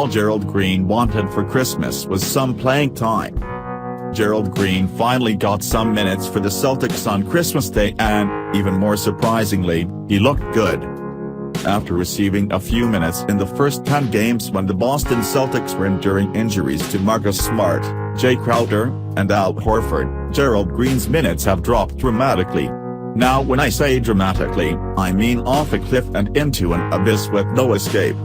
all Gerald Green wanted for Christmas was some playing time. Gerald Green finally got some minutes for the Celtics on Christmas Day and, even more surprisingly, he looked good. After receiving a few minutes in the first 10 games when the Boston Celtics were enduring injuries to Marcus Smart, Jay Crowder, and Al Horford, Gerald Green's minutes have dropped dramatically. Now when I say dramatically, I mean off a cliff and into an abyss with no escape.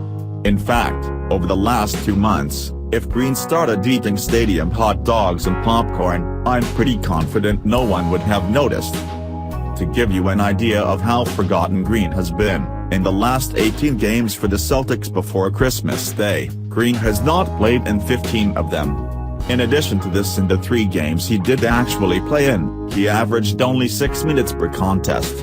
In fact, over the last 2 months, if Green started eating stadium hot dogs and popcorn, I'm pretty confident no one would have noticed. To give you an idea of how forgotten Green has been, in the last 18 games for the Celtics before Christmas Day, Green has not played in 15 of them. In addition to this, in the 3 games he did actually play in, he averaged only 6 minutes per contest.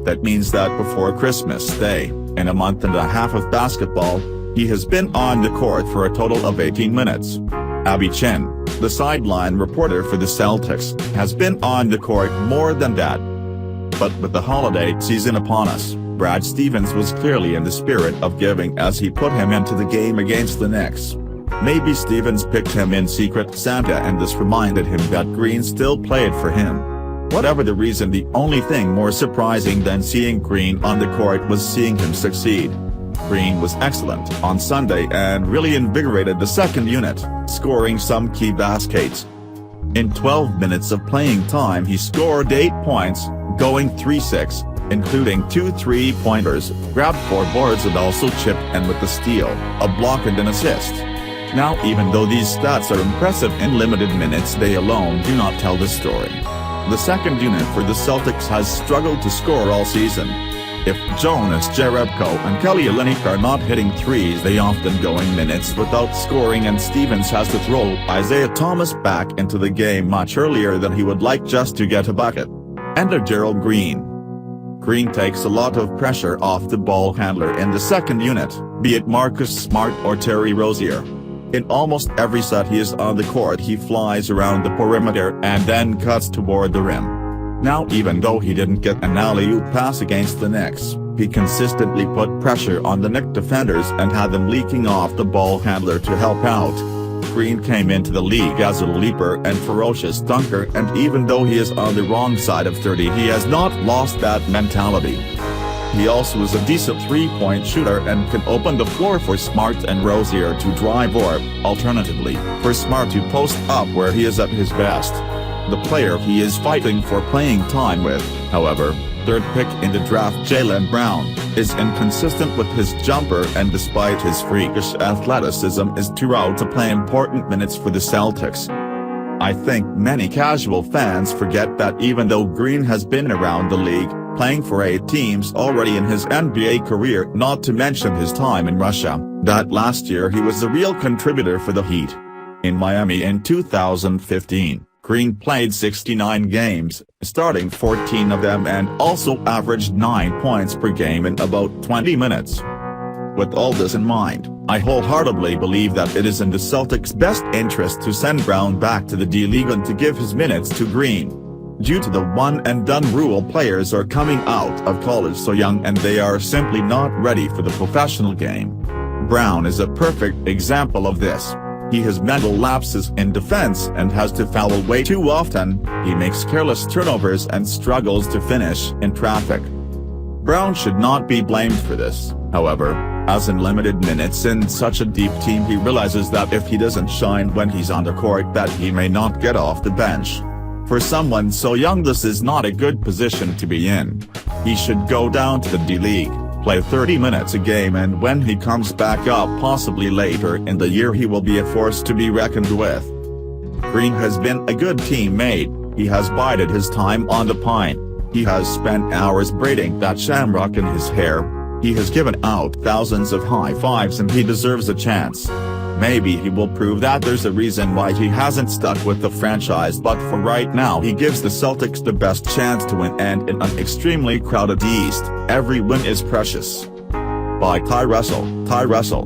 That means that before Christmas Day, in a month and a half of basketball, he has been on the court for a total of 18 minutes. Abby Chin, the sideline reporter for the Celtics, has been on the court more than that. But with the holiday season upon us, Brad Stevens was clearly in the spirit of giving as he put him into the game against the Knicks. Maybe Stevens picked him in Secret Santa and this reminded him that Green still played for him. Whatever the reason, the only thing more surprising than seeing Green on the court was seeing him succeed. Green was excellent on Sunday and really invigorated the second unit, scoring some key baskets. In 12 minutes of playing time he scored 8 points, going 3-6, including 2 3-pointers, grabbed 4 boards and also chipped in with the steal, a block and an assist. Now even though these stats are impressive in limited minutes, they alone do not tell the story. The second unit for the Celtics has struggled to score all season. If Jonas Jerebko and Kelly Olynyk are not hitting threes, they often go in minutes without scoring, and Stevens has to throw Isaiah Thomas back into the game much earlier than he would like just to get a bucket. Enter Gerald Green. Green takes a lot of pressure off the ball handler in the second unit, be it Marcus Smart or Terry Rozier. In almost every set he is on the court he flies around the perimeter and then cuts toward the rim. Now even though he didn't get an alley-oop pass against the Knicks, he consistently put pressure on the Knicks defenders and had them leaking off the ball handler to help out. Green came into the league as a leaper and ferocious dunker, and even though he is on the wrong side of 30 he has not lost that mentality. He also is a decent 3-point shooter and can open the floor for Smart and Rozier to drive or, alternatively, for Smart to post up where he is at his best. The player he is fighting for playing time with, however, third pick in the draft Jaylen Brown, is inconsistent with his jumper and despite his freakish athleticism is too old to play important minutes for the Celtics. I think many casual fans forget that even though Green has been around the league, playing for 8 teams already in his NBA career, not to mention his time in Russia, that last year he was a real contributor for the Heat. In Miami in 2015. Green played 69 games, starting 14 of them, and also averaged 9 points per game in about 20 minutes. With all this in mind, I wholeheartedly believe that it is in the Celtics' best interest to send Brown back to the D-League and to give his minutes to Green. Due to the one-and-done rule, players are coming out of college so young and they are simply not ready for the professional game. Brown is a perfect example of this. He has mental lapses in defense and has to foul way too often, he makes careless turnovers and struggles to finish in traffic. Brown should not be blamed for this, however, as in limited minutes in such a deep team he realizes that if he doesn't shine when he's on the court that he may not get off the bench. For someone so young this is not a good position to be in. He should go down to the D-League, play 30 minutes a game, and when he comes back up possibly later in the year he will be a force to be reckoned with. Green has been a good teammate, he has bided his time on the pine, he has spent hours braiding that shamrock in his hair, he has given out thousands of high fives, and he deserves a chance. Maybe he will prove that there's a reason why he hasn't stuck with the franchise, but for right now he gives the Celtics the best chance to win, and in an extremely crowded East, every win is precious. By Ty Russell.